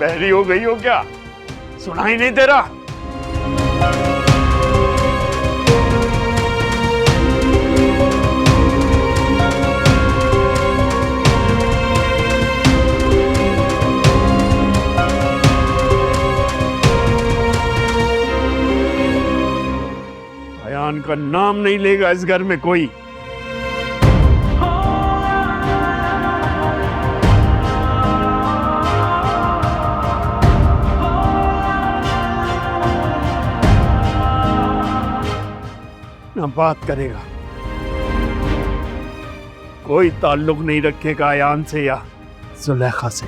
बहरी हो गई हो क्या? सुनाई नहीं दे रहा? अयान का नाम नहीं लेगा इस घर में कोई। ना बात करेगा, कोई ताल्लुक नहीं रखेगा अयान से या जुलेखा से।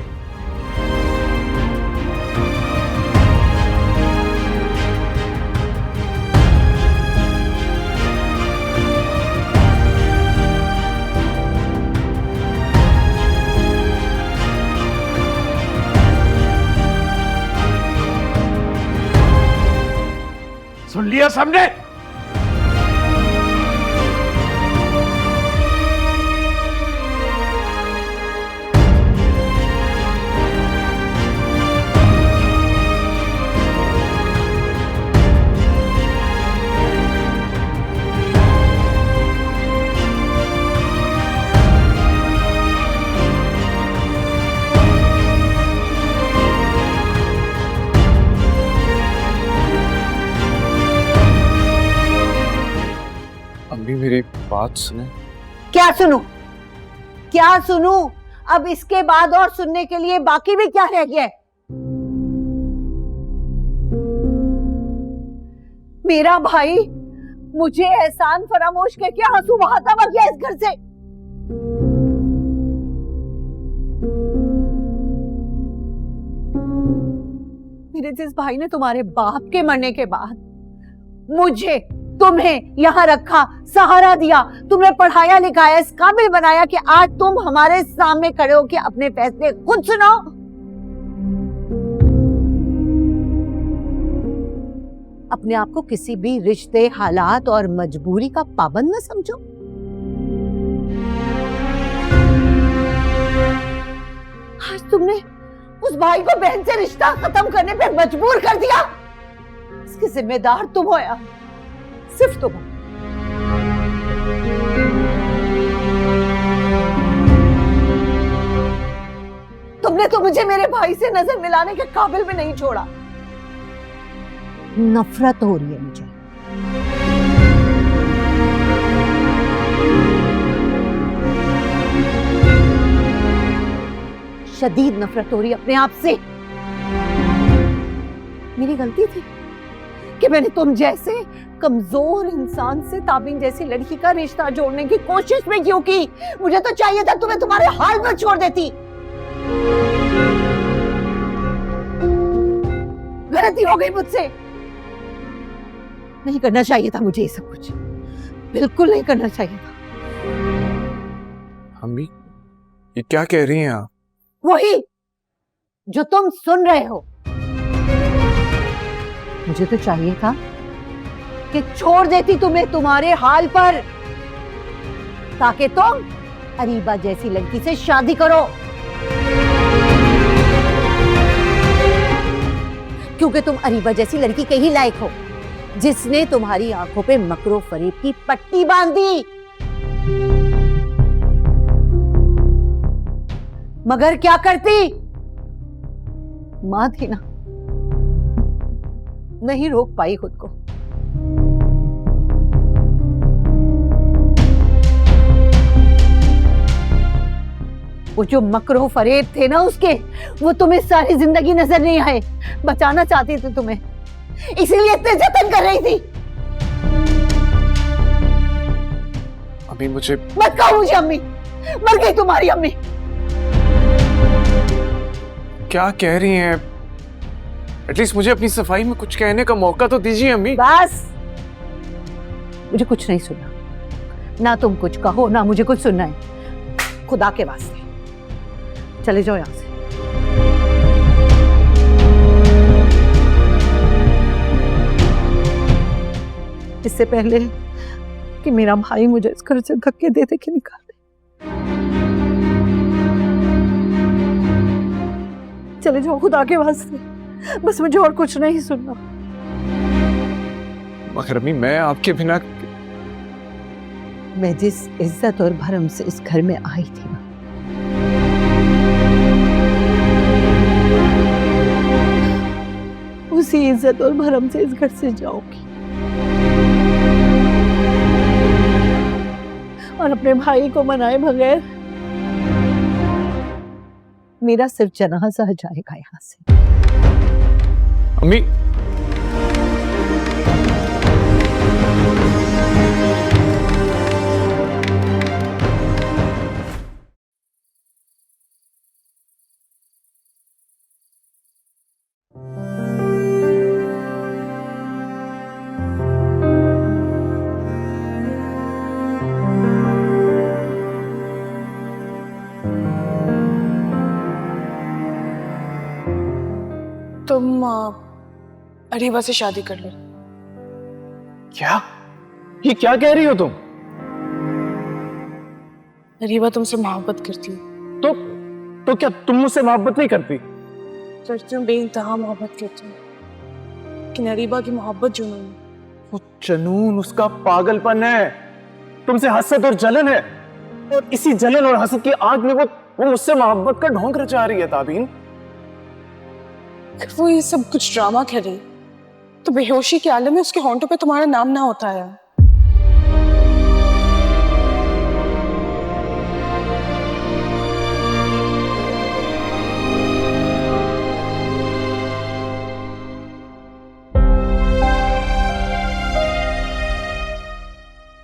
सुन लिया सबने? अम्मी मेरी बात सुने। क्या सुनूं? क्या सुनूं? अब इसके बाद और सुनने के लिए बाकी भी क्या रह गया है? मेरा भाई मुझे एहसान फरामोश करके आंसू बहाता हुआ गया इस घर से। मेरे जिस भाई ने तुम्हारे बाप के मरने के बाद मुझे, तुम्हें यहां रखा, सहारा दिया, तुम्हें पढ़ाया लिखाया, इस काबिल बनाया कि आज तुम हमारे सामने खड़े हो कि अपने फैसले खुद सुनाओ। अपने आप को किसी भी रिश्ते, हालात और मजबूरी का पाबंद न समझो। आज तुमने उस भाई को बहन से रिश्ता खत्म करने पे मजबूर कर दिया। इसके जिम्मेदार तुम हो यार, सिर्फ तुम। तुमने तो मुझे मेरे भाई से नजर मिलाने के काबिल भी नहीं छोड़ा। नफरत हो रही है मुझे। शदीद नफरत हो रही है अपने आप से। मेरी गलती थी कि मैंने तुम जैसे कमजोर इंसान से ताबिन जैसी लड़की का रिश्ता जोड़ने की कोशिश में क्यों की? मुझे तो चाहिए था तुम्हें तुम्हारे हाल में छोड़ देती। गलती हो गई मुझसे। नहीं करना चाहिए था मुझे ये सब कुछ, बिल्कुल नहीं करना चाहिए था। अम्मी ये क्या कह रही हैं आप? वही जो तुम सुन रहे हो। मुझे तो चाहिए था कि छोड़ देती तुम्हें तुम्हारे हाल पर, ताकि तुम अरीबा जैसी लड़की से शादी करो। क्योंकि तुम अरीबा जैसी लड़की के ही लायक हो, जिसने तुम्हारी आंखों पे मकरो फरेब की पट्टी बांधी। मगर क्या करती? मां थी ना, नहीं रोक पाई खुद को। वो जो मकरो फरेब थे ना उसके, वो तुम्हें सारी जिंदगी नजर नहीं आए। बचाना चाहती थी तुम्हें, इसीलिए इतने जतन कर रही थी। अम्मी मुझे मत कहो मुझे अम्मी, मर गई तुम्हारी अम्मी। क्या कह रही हैं? एटलीस्ट मुझे अपनी सफाई में कुछ कहने का मौका तो दीजिए अम्मी। बस, मुझे कुछ नहीं सुनना, ना तुम कुछ कहो ना मुझे कुछ सुनना है। खुदा के वास्ते चले जाओ यहां से। इससे पहले कि मेरा भाई मुझे इस घर से धक्के दे दे के निकाल दे। चले जाओ खुदा के वास्ते, बस मुझे और कुछ नहीं सुनना। मगर अम्मी मैं आपके बिना मैं जिस इज्जत और भरम से इस घर में आई थी ना, उसी इज्जत और भरम से इस घर से जाऊंगी और अपने भाई को मनाए बगैर मेरा सिर्फ जनाजा जाएगा यहाँ से। अम्मी तुम अरीबा से शादी कर लो। क्या? ये क्या कह रही हो तुम? अरीबा तुमसे मोहब्बत करती है। तो क्या तुम मुझसे मोहब्बत नहीं करती? करती हूँ, बेइंतहा मोहब्बत करती हूँ, लेकिन अरीबा की मोहब्बत जुनून है। वो जुनून उसका पागलपन है, तुमसे हसद और जलन है, और इसी जलन और हसद की आग में वो मुझसे मोहब्बत का ढोंग रचा रही है ताबीन। अगर वो ये सब कुछ ड्रामा कर रही तो बेहोशी के आलम में उसके होंठों पे तुम्हारा नाम ना होता है।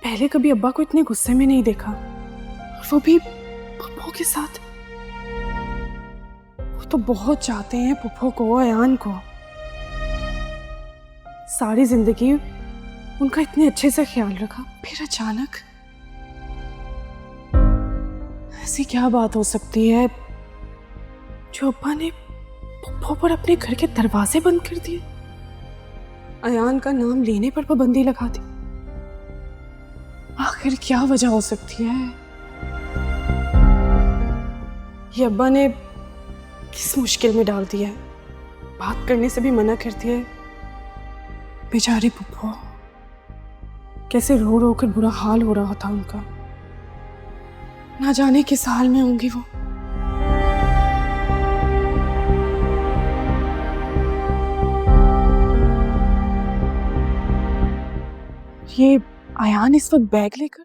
पहले कभी अब्बा को इतने गुस्से में नहीं देखा, और वो भी पुप्पो के साथ। वो तो बहुत चाहते हैं पुप्पो को, अयान को। सारी जिंदगी उनका इतने अच्छे से ख्याल रखा, फिर अचानक ऐसी क्या बात हो सकती है जो अब्बा ने पुप्पो पर अपने घर के दरवाजे बंद कर दिए, अयान का नाम लेने पर पाबंदी लगा दी। आखिर क्या वजह हो सकती है? ये अब्बा ने किस मुश्किल में डाल दिया है, बात करने से भी मना कर दिया है। बेचारी पुप्पो, कैसे रो रो कर बुरा हाल हो रहा था उनका। ना जाने किस हाल में होंगी वो। ये अयान इस वक्त बैग लेकर